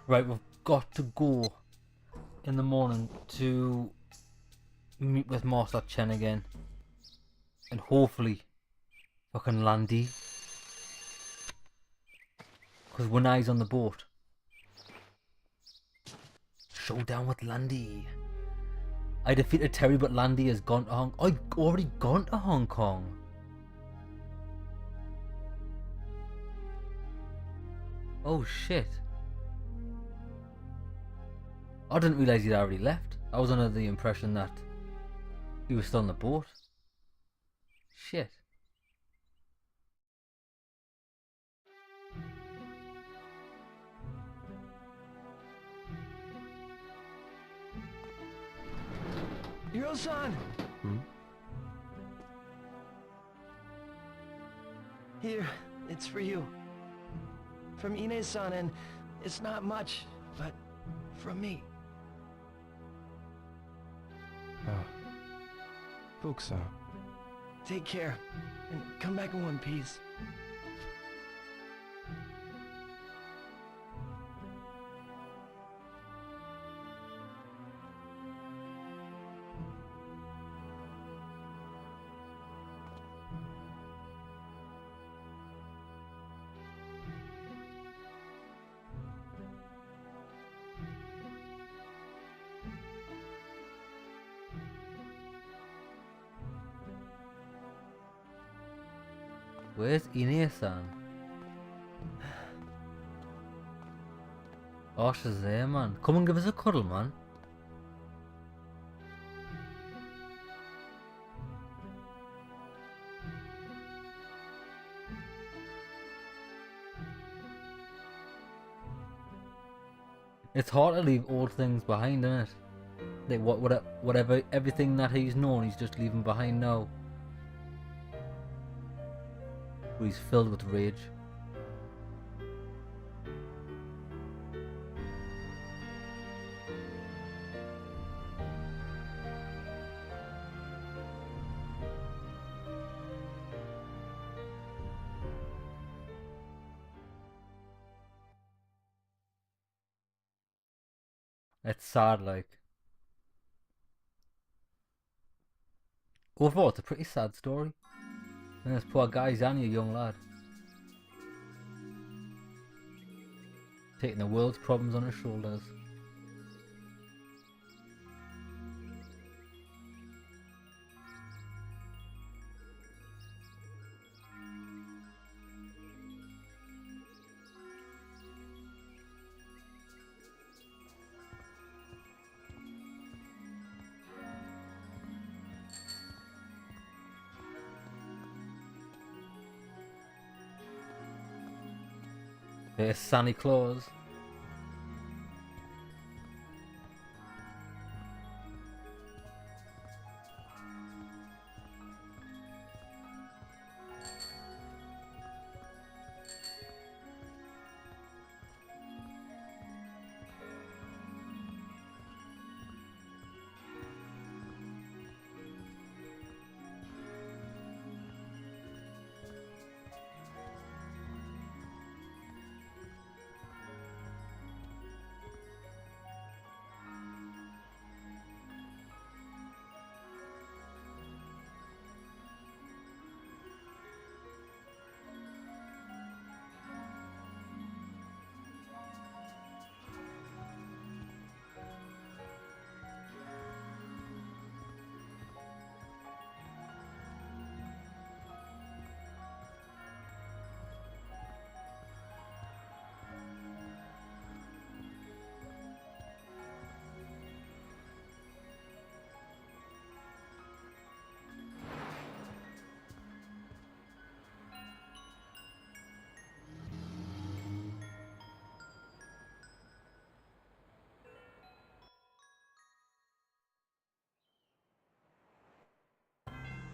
Right, we've got to go in the morning to meet with Master Chen again. And hopefully fucking Landy. Because when I's on the boat. Showdown with Landy. I defeated Terry, but Landy has gone to Hong Kong. I already gone to Hong Kong. Oh shit. I didn't realise he'd already left. I was under the impression that he was still on the boat. Shit. Hiro-san! Hmm? Here, it's for you. From Ine-san, and it's not much, but from me. Fuku-san. Take care, and come back in one piece. Where's Ine-san? Oh, she's there, man. Come and give us a cuddle, man. It's hard to leave old things behind, isn't it? Like whatever, everything that he's known, he's just leaving behind now. He's filled with rage. It's sad, like. Overall, it's a pretty sad story. And this poor guy's only a young lad. Taking the world's problems on his shoulders. There's Santa Claus.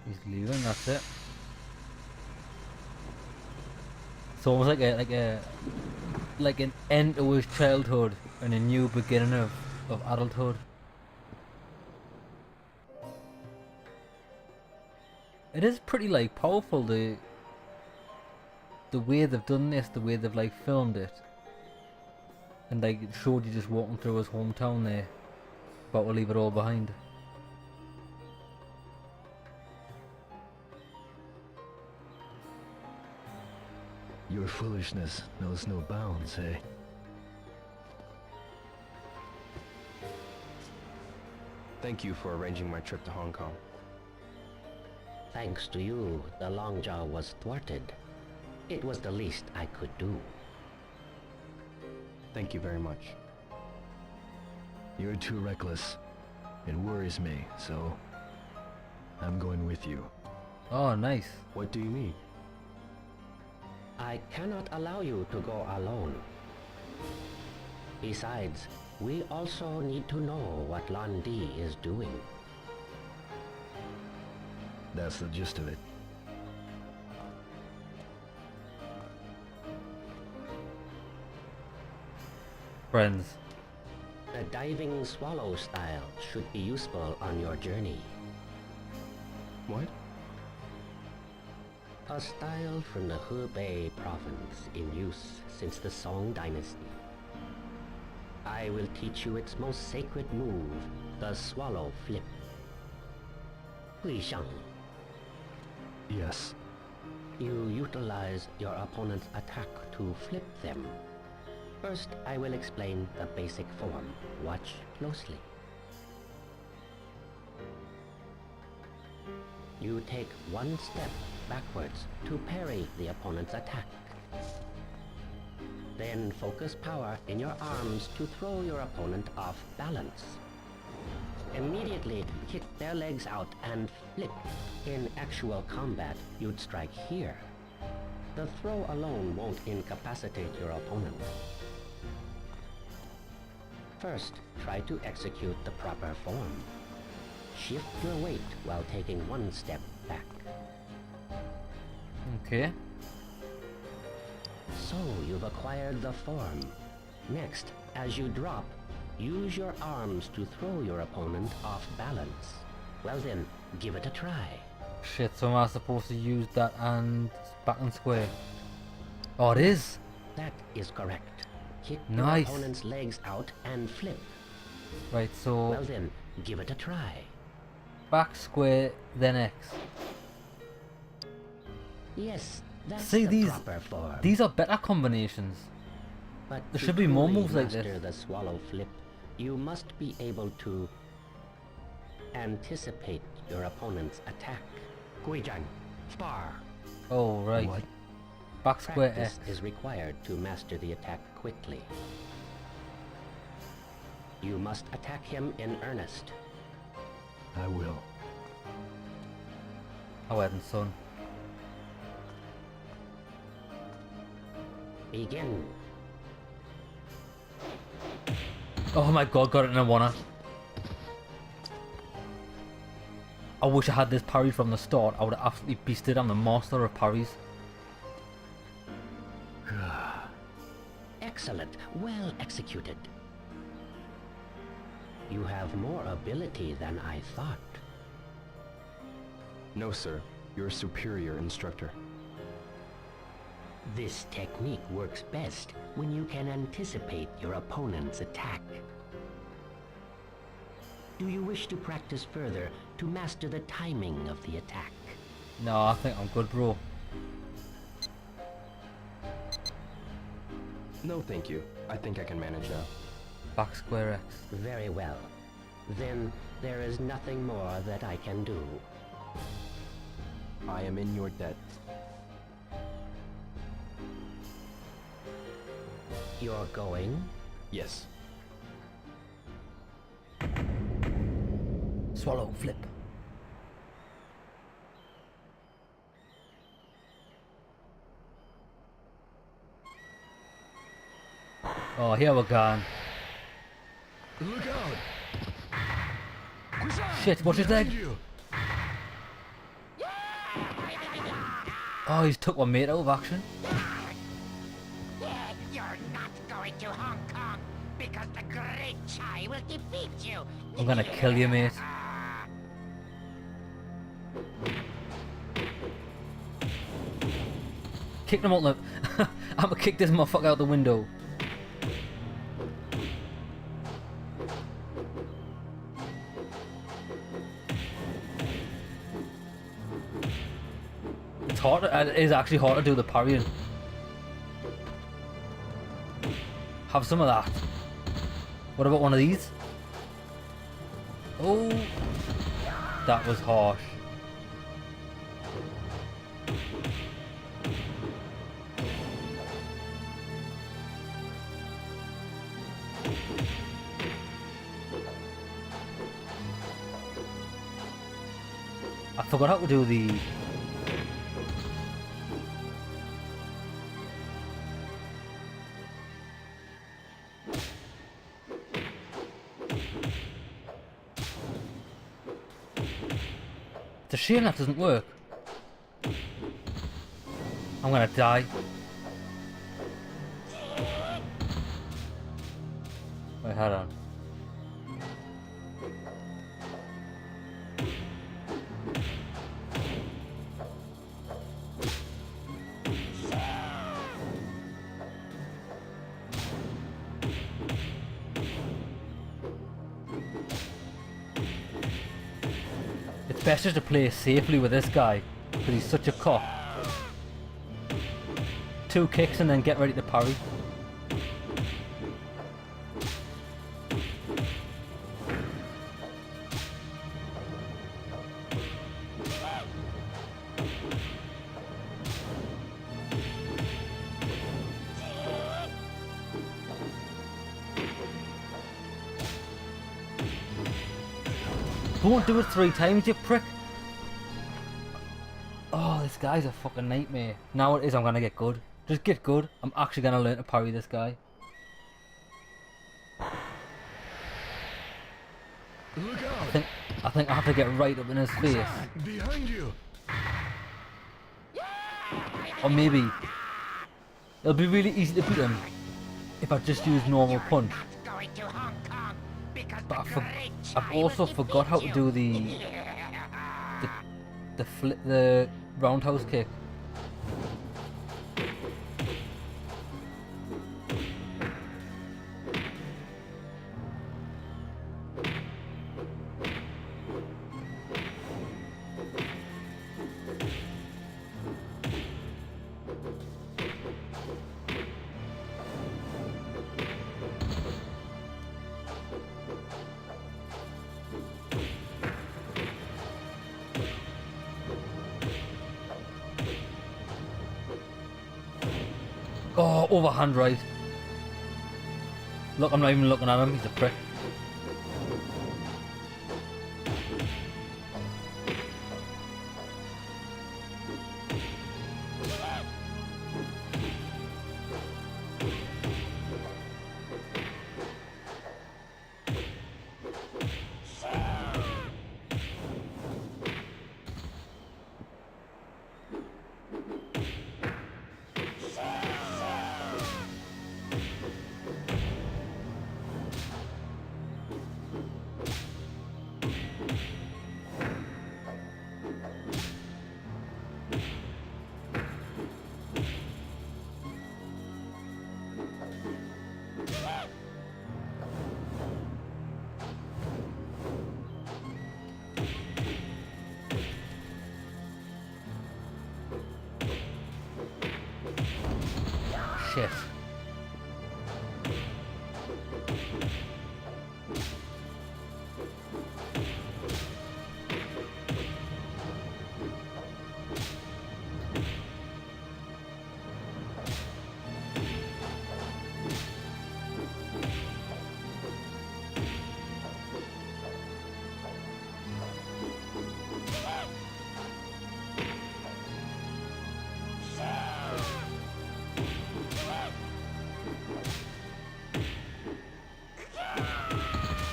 He's leaving, that's it. It's almost like an end to his childhood and a new beginning of adulthood. It is pretty like powerful, the way they've done this, the way they've like filmed it. And like it showed you just walking through his hometown there, about to leave it all behind. Your foolishness knows no bounds, eh? Thank you for arranging my trip to Hong Kong. Thanks to you, the Longjaw was thwarted. It was the least I could do. Thank you very much. You're too reckless. It worries me, so I'm going with you. Oh, nice. What do you mean? I cannot allow you to go alone. Besides, we also need to know what Lan Di is doing. That's the gist of it. Friends. The diving swallow style should be useful on your journey. What? A style from the Hebei province in use since the Song dynasty. I will teach you its most sacred move, the swallow flip. Guishang, Yes. you utilize your opponent's attack to flip them. First, I will explain the basic form. Watch closely. You take one step backwards to parry the opponent's attack. Then focus power in your arms to throw your opponent off balance. Immediately kick their legs out and flip. In actual combat, you'd strike here. The throw alone won't incapacitate your opponent. First, try to execute the proper form. Shift your weight while taking one step back. Okay. So you've acquired the form. Next, as you drop, use your arms to throw your opponent off balance. Well then, give it a try. Shit, so am I supposed to use that and back and square? Oh, it is? That is correct. Kick Nice. your opponent's legs out and flip. Right, so Well then, give it a try. back square, then X. Yes, that's See, the these proper form. These are better combinations. But there to should be more truly moves like master this. the swallow flip, you must be able to anticipate your opponent's attack. Guijang, spar. Oh, right. What? Back square Practice X. is required to master the attack quickly. You must attack him in earnest. I will. Oh, Eden, son. Begin. Oh my god, got it in a wanna. I wish I had this parry from the start. I would have absolutely beasted. I'm the master of parries. Excellent. Well executed. You have more ability than I thought. No, sir. You're a superior instructor. This technique works best when you can anticipate your opponent's attack. Do you wish to practice further to master the timing of the attack? No, I think I'm good, bro. No, thank you. I think I can manage now. Back square X. Very well. Then there is nothing more that I can do. I am in your debt. You're going? Yes. Swallow, flip. Oh, here we're going. Look out! Shit, watch his leg. Behind you. Oh, he's took one mate out of action. You're not going to Hong Kong because the Great Chai will defeat you. I'm gonna kill you, mate. Kick him out the... I'm gonna kick this motherfucker out the window. hard. It is actually hard to do the parrying. Have some of that. What about one of these? Oh, that was harsh. I forgot how to do the... It's a shame that doesn't work. I'm gonna die. Wait, hold on. It's best just to play safely with this guy, because he's such a cock. 2 kicks and then get ready to parry. Don't do it 3 times, you prick! Oh, this guy's a fucking nightmare. Now it is, I'm gonna get good. Just get good. I'm actually gonna learn to parry this guy. Look out! I think I have to get right up in his face. Behind you! Or maybe it'll be really easy to beat him if I just use normal punch. Going to Hong Kong because But the great I've Chai also will forgot how to defeat do you. the roundhouse kick. Oh, overhand right. Look, I'm not even looking at him, he's a prick. Shit.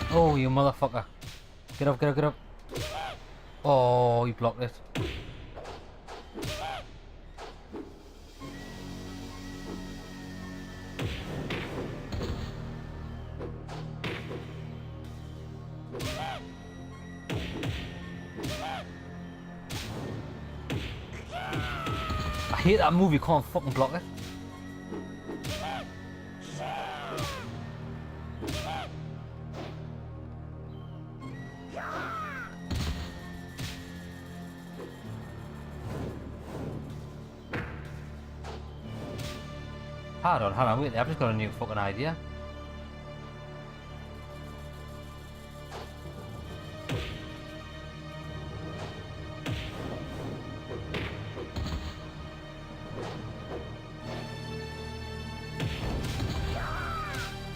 Oh, you motherfucker. Get up, get up, get up. Oh, you blocked it. I hate that move, you can't fucking block it. Hold on, wait, I've just got a new fucking idea.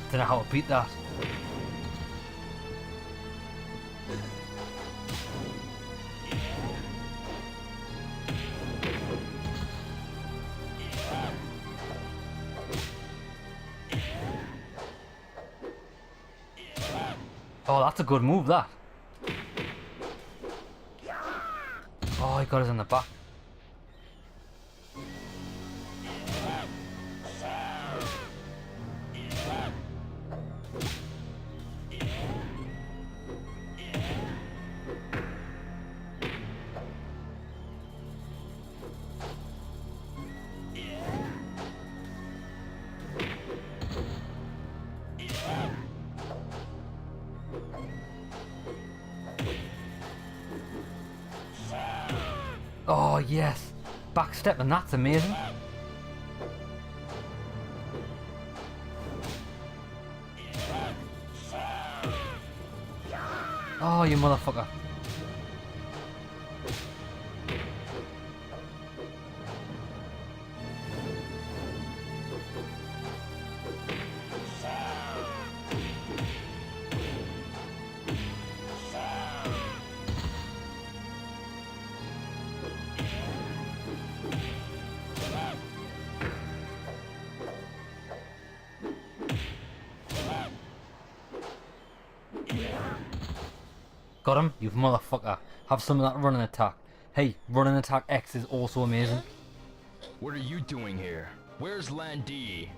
Don't know how to beat that. Oh, that's a good move, that. Oh, he got us in the back. Oh, yes. Backstep, and that's amazing. Oh, you motherfucker. Got him, you motherfucker. Have some of that running attack. Hey, running attack X is also amazing. What are you doing here? Where's Landy?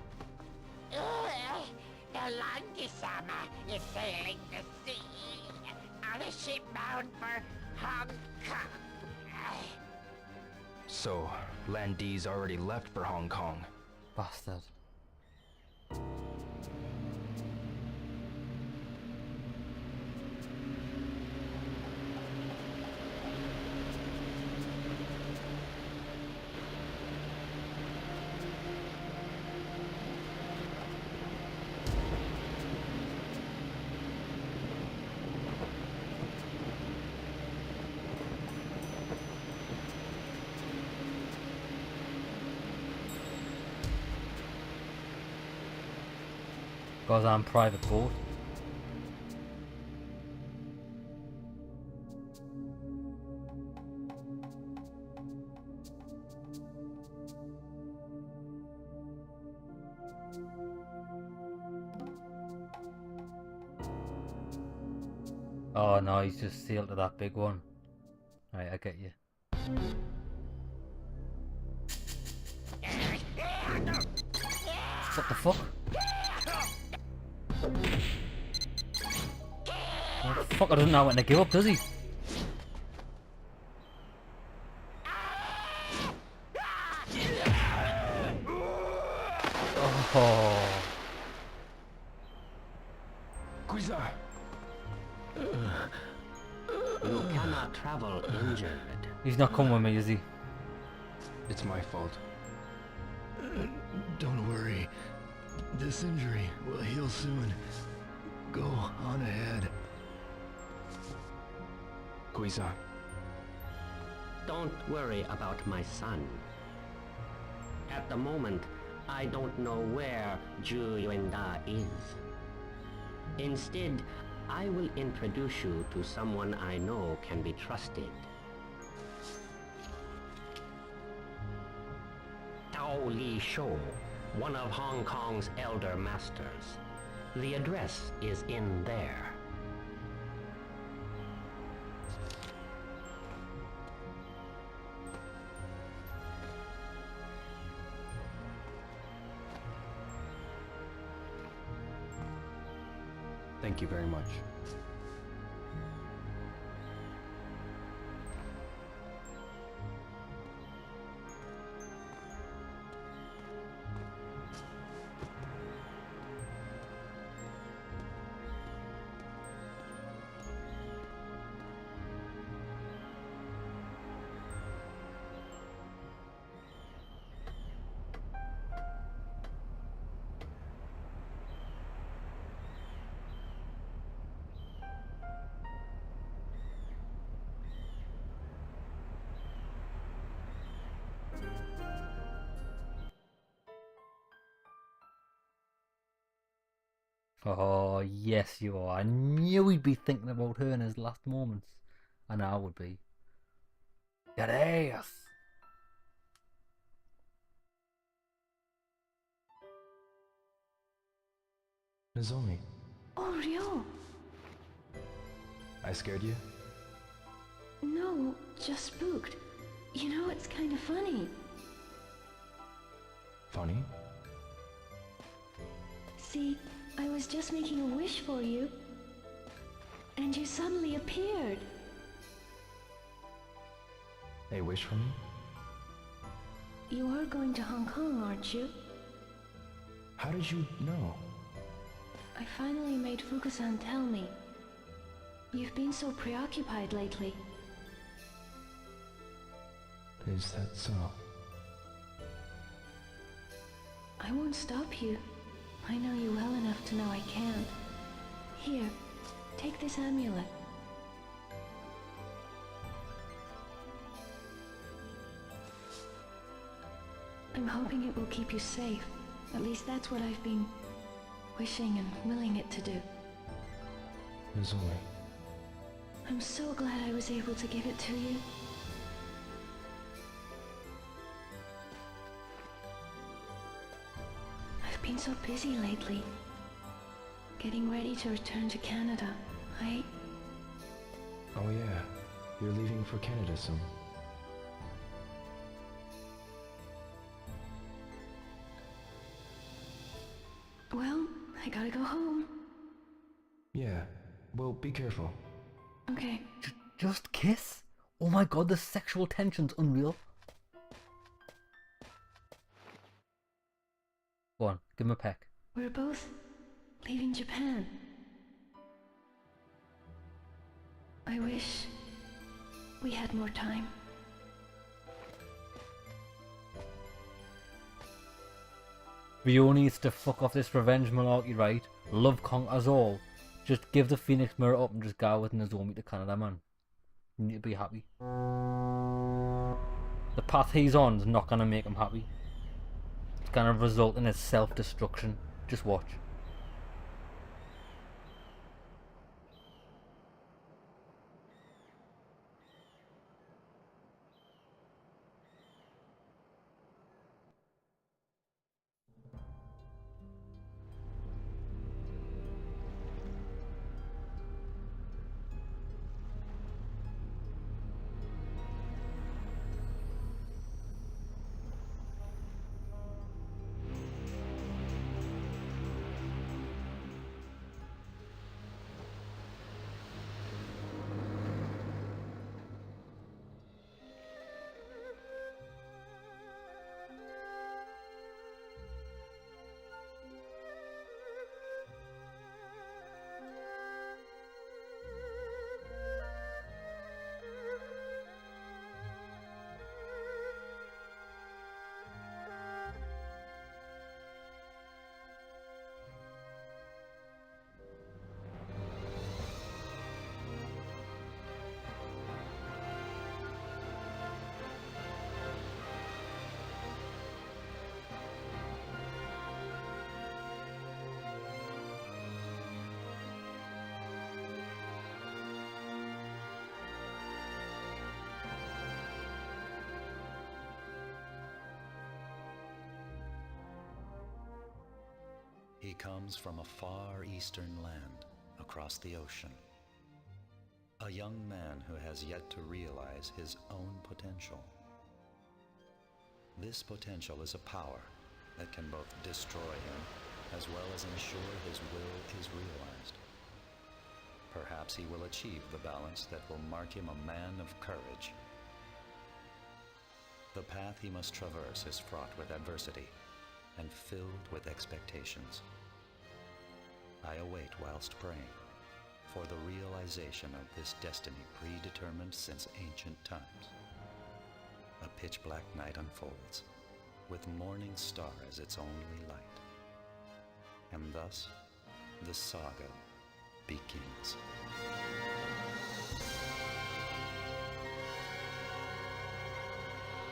The Landy-sama is sailing the sea on a ship bound for Hong Kong. So, Landy's already left for Hong Kong. Bastard. Goes on private boat. Oh no, he's just sailed to that big one. Right, I get you. What the fuck? Oh, the fucker doesn't know when to give up, does he? Oh. Guiza! You cannot travel injured. He's not coming with me, is he? It's my fault. Don't worry. This injury will heal soon. Go on ahead. Guiza, Don't worry about my son. At the moment, I don't know where Zhu Yuanda is. Instead, I will introduce you to someone I know can be trusted. Tao Li Shou, one of Hong Kong's elder masters. The address is in there. thank you very much. Oh, yes, you are. I knew he'd be thinking about her in his last moments. And I would be. Get ass! Nozomi, Oh, Ryo. I scared you? No, just spooked. You know, it's kind of funny. Funny? See, I was just making a wish for you. And you suddenly appeared. A wish from me? You are going to Hong Kong, aren't you? How did you know? I finally made Fukusan tell me. You've been so preoccupied lately. Is that so? I won't stop you. I know you well enough to know I can't. Here, take this amulet. I'm hoping it will keep you safe. At least that's what I've been wishing and willing it to do. Nozomi, I'm so glad I was able to give it to you. I've been so busy lately. Getting ready to return to Canada. oh yeah, you're leaving for Canada soon. Well, I gotta go home. Yeah, well, be careful. Okay. Just kiss? Oh my god, the sexual tension's unreal. Go on, give him a peck. We're both leaving Japan. I wish we had more time. Ryo needs to fuck off this revenge malarkey, right? Love conquers all. Just give the Phoenix Mirror up and just go with Nozomi to Canada, man. You need to be happy. The path he's on is not gonna make him happy. It's gonna result in his self-destruction. Just watch. He comes from a far eastern land across the ocean. A young man who has yet to realize his own potential. This potential is a power that can both destroy him as well as ensure his will is realized. Perhaps he will achieve the balance that will mark him a man of courage. The path he must traverse is fraught with adversity and filled with expectations. I await whilst praying for the realization of this destiny predetermined since ancient times. A pitch-black night unfolds, with morning star as its only light. And thus, the saga begins.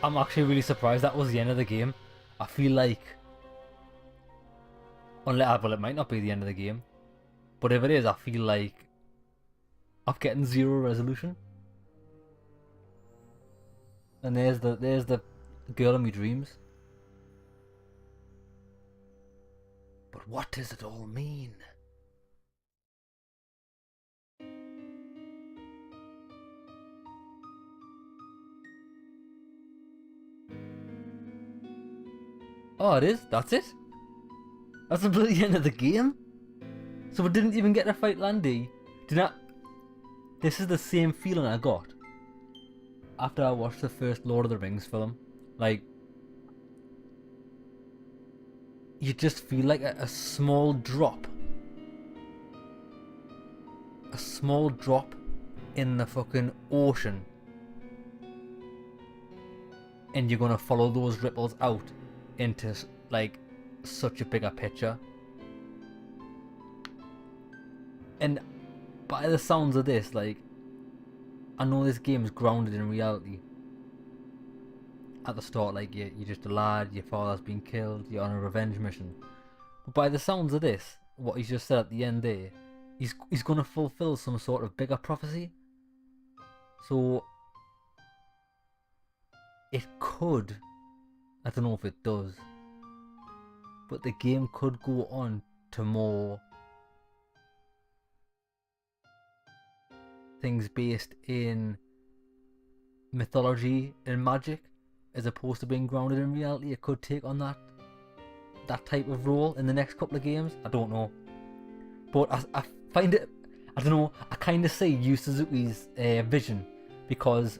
I'm actually really surprised that was the end of the game. I feel like... well, it might not be the end of the game, But if it is, I feel like I'm getting zero resolution. And there's the girl of my dreams. But what does it all mean? Oh, it is? That's it? That's the bloody end of the game? So we didn't even get to fight Landy? This is the same feeling I got after I watched the first Lord of the Rings film. Like, you just feel like a small drop. A small drop in the fucking ocean. And you're gonna follow those ripples out into, like, such a bigger picture. And by the sounds of this, like, I know this game is grounded in reality. At the start, like, you're just a lad, your father's been killed, you're on a revenge mission. But by the sounds of this, what he's just said at the end there, he's going to fulfill some sort of bigger prophecy. So, it could, I don't know if it does, but the game could go on to more things based in mythology and magic, as opposed to being grounded in reality. It could take on that type of role in the next couple of games. I don't know, but I find it, I don't know, I kind of see Yu Suzuki's vision, because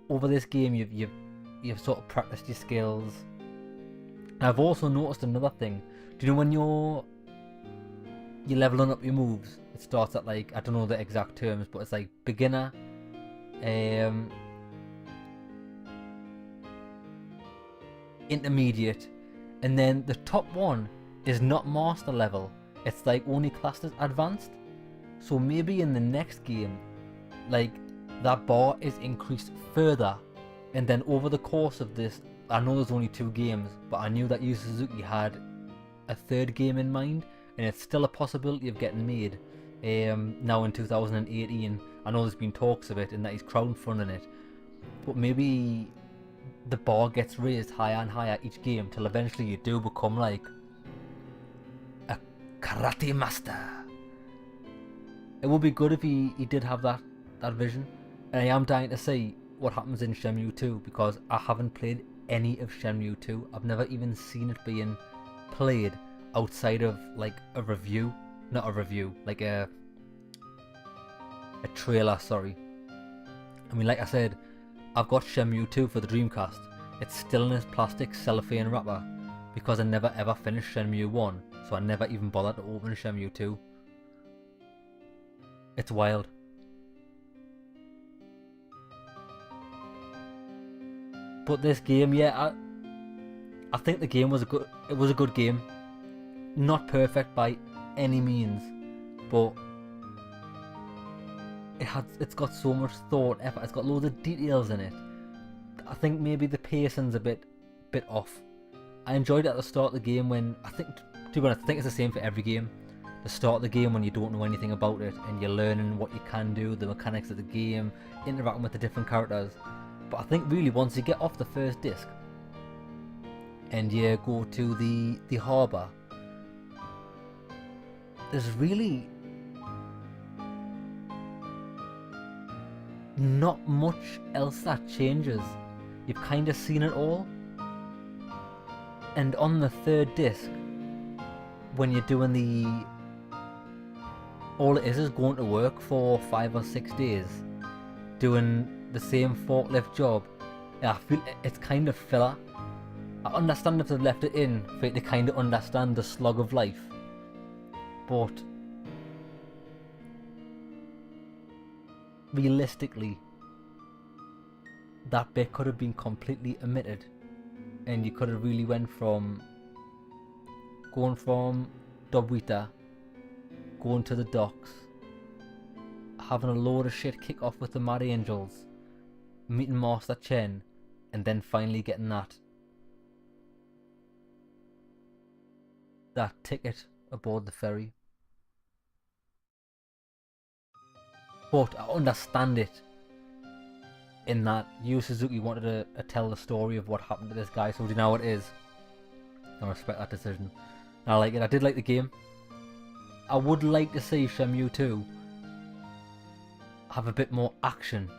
over this game you've sort of practiced your skills. I've also noticed another thing. Do you know when you're leveling up your moves, it starts at, like, I don't know the exact terms, but it's like beginner, intermediate, and then the top one is not master level. It's like only classed as advanced. So maybe in the next game, like, that bar is increased further, and then over the course of this, I know there's only 2 games, but I knew that Yu Suzuki had a 3rd game in mind, and it's still a possibility of getting made. Now in 2018, I know there's been talks of it and that he's crowdfunding it, but maybe the bar gets raised higher and higher each game till eventually you do become like a karate master. It would be good if he did have that vision, and I am dying to see what happens in Shenmue 2, because I haven't played any of Shenmue 2. I've never even seen it being played outside of, like, a review. Not a review, like a trailer, sorry. I mean, like I said, I've got Shenmue 2 for the Dreamcast. It's still in its plastic cellophane wrapper, because I never ever finished Shenmue 1, so I never even bothered to open Shenmue 2. It's wild. But this game, yeah, I think the game was a good game. Not perfect by any means, but it's got so much thought, effort. It's got loads of details in it. I think maybe the pacing's a bit off. I enjoyed it at the start of the game when, I think, to be honest, I think it's the same for every game. The start of the game when you don't know anything about it and you're learning what you can do, the mechanics of the game, interacting with the different characters. But I think really once you get off the first disc and you go to the harbour, there's really not much else that changes. You've kind of seen it all. And on the 3rd disc, when you're doing all it is going to work for 5 or 6 days, doing the same forklift job. And I feel it's kind of filler. I understand if they've left it in for you to kind of understand the slog of life, but realistically, that bit could have been completely omitted, and you could have really went from going from Dobwita, going to the docks, having a load of shit kick off with the Mad Angels, meeting Master Chen, and then finally getting that ticket aboard the ferry. but I understand it in that Yu Suzuki wanted to tell the story of what happened to this guy, so do you know what it is? I respect that decision. I like it. I did like the game. I would like to see Shenmue 2 have a bit more action,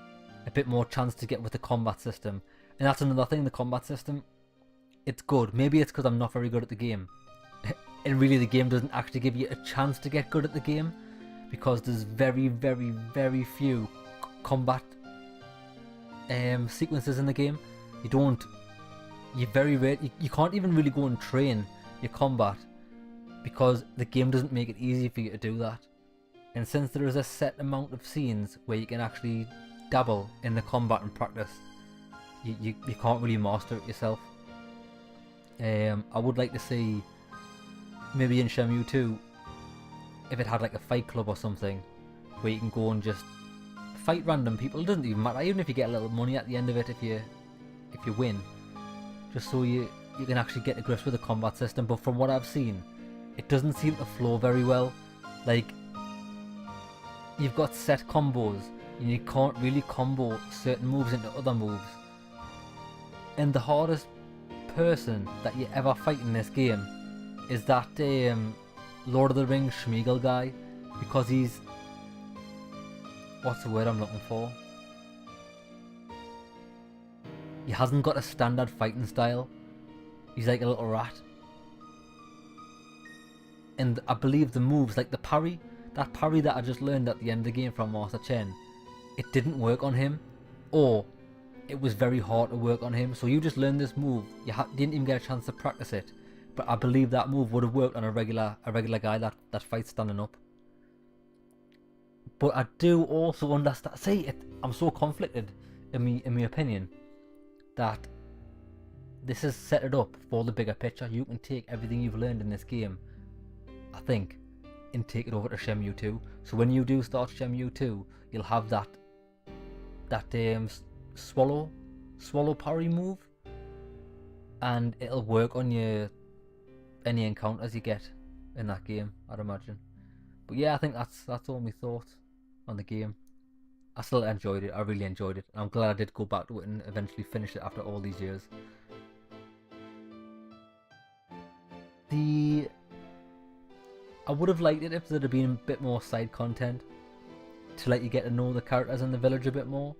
a bit more chance to get with the combat system. And that's another thing, the combat system, it's good. Maybe it's because I'm not very good at the game. And really the game doesn't actually give you a chance to get good at the game, because there's very, very, very few combat sequences in the game. You can't even really go and train your combat, because the game doesn't make it easy for you to do that. And since there is a set amount of scenes where you can actually dabble in the combat and practice, you can't really master it yourself. I would like to see, maybe in Shenmue 2, if it had like a fight club or something, where you can go and just fight random people. It doesn't even matter, even if you get a little money at the end of it if you win. Just so you can actually get to grips with the combat system. But from what I've seen, it doesn't seem to flow very well. Like, you've got set combos, and you can't really combo certain moves into other moves. And the hardest person that you ever fight in this game is that Lord of the Rings Schmeagol guy, because he's... what's the word I'm looking for? He hasn't got a standard fighting style. He's like a little rat. And I believe the moves, like the parry, that parry that I just learned at the end of the game from Master Chen, it didn't work on him, or it was very hard to work on him. So you just learned this move, you didn't even get a chance to practice it, but I believe that move would have worked on a regular guy that fights standing up. But I do also understand. See, I'm so conflicted in my opinion that this has set it up for the bigger picture. You can take everything you've learned in this game, I think, and take it over to Shenmue 2. So when you do start Shenmue 2, you'll have that swallow parry move, and it'll work on any encounters you get in that game, I'd imagine. But yeah, I think that's all my thoughts on the game. I still enjoyed it. I really enjoyed it. I'm glad I did go back to it and eventually finish it after all these years. I would have liked it if there had been a bit more side content to let you get to know the characters in the village a bit more.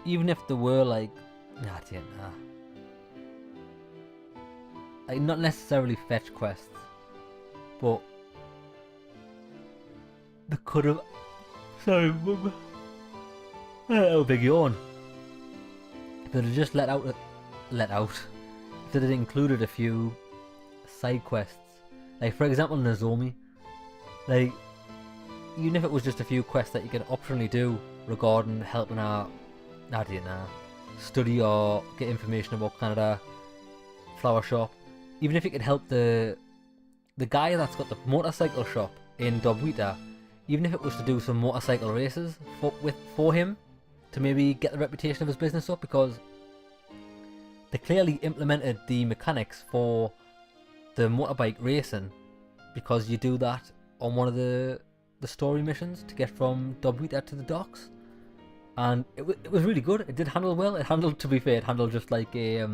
Even if there were like, like not necessarily fetch quests, but they could have. Sorry, mum. Oh, big yawn. If they'd have just let out. If they'd have included a few side quests, like for example Nozomi, like even if it was just a few quests that you could optionally do regarding helping out, study or get information about Canada flower shop, even if you could help the guy that's got the motorcycle shop in Dobwita, even if it was to do some motorcycle races for him to maybe get the reputation of his business up, because they clearly implemented the mechanics for the motorbike racing, because you do that on one of the story missions to get from Dobwita to the docks, and it was really good. It did handle well. It handled, to be fair, it handled just like a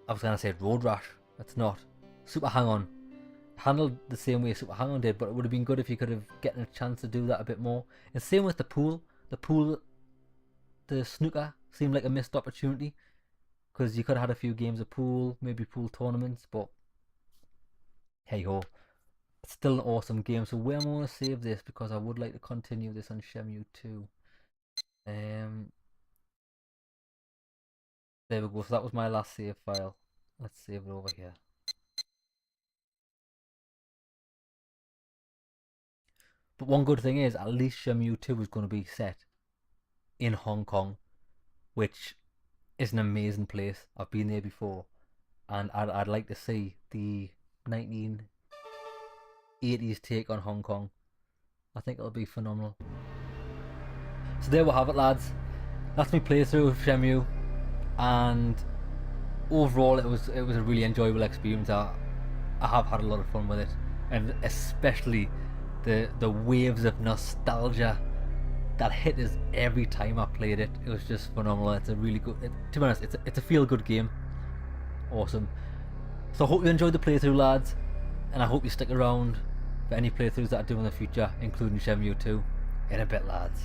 I was gonna say Road Rash. It's not. Super Hang-On. Handled the same way Super Hang-On did, but it would have been good if you could have gotten a chance to do that a bit more. And same with the pool. The snooker seemed like a missed opportunity, because you could have had a few games of pool, maybe pool tournaments, but hey ho. It's still an awesome game. So where am I going to save this, because I would like to continue this on Shenmue 2. There we go. So that was my last save file. Let's save it over here. But one good thing is, at least Shenmue 2 is going to be set in Hong Kong, which is an amazing place. I've been there before, and I'd like to see the 1980s take on Hong Kong. I think it'll be phenomenal. So there we have it, lads. That's my playthrough of Shenmue, and overall it was a really enjoyable experience. I have had a lot of fun with it. and especially the waves of nostalgia that hit us every time I played it. It was just phenomenal. It's a really good, to be honest, it's a feel good game. Awesome. So I hope you enjoyed the playthrough, lads, and I hope you stick around for any playthroughs that I do in the future, including Shenmue 2. In a bit, lads.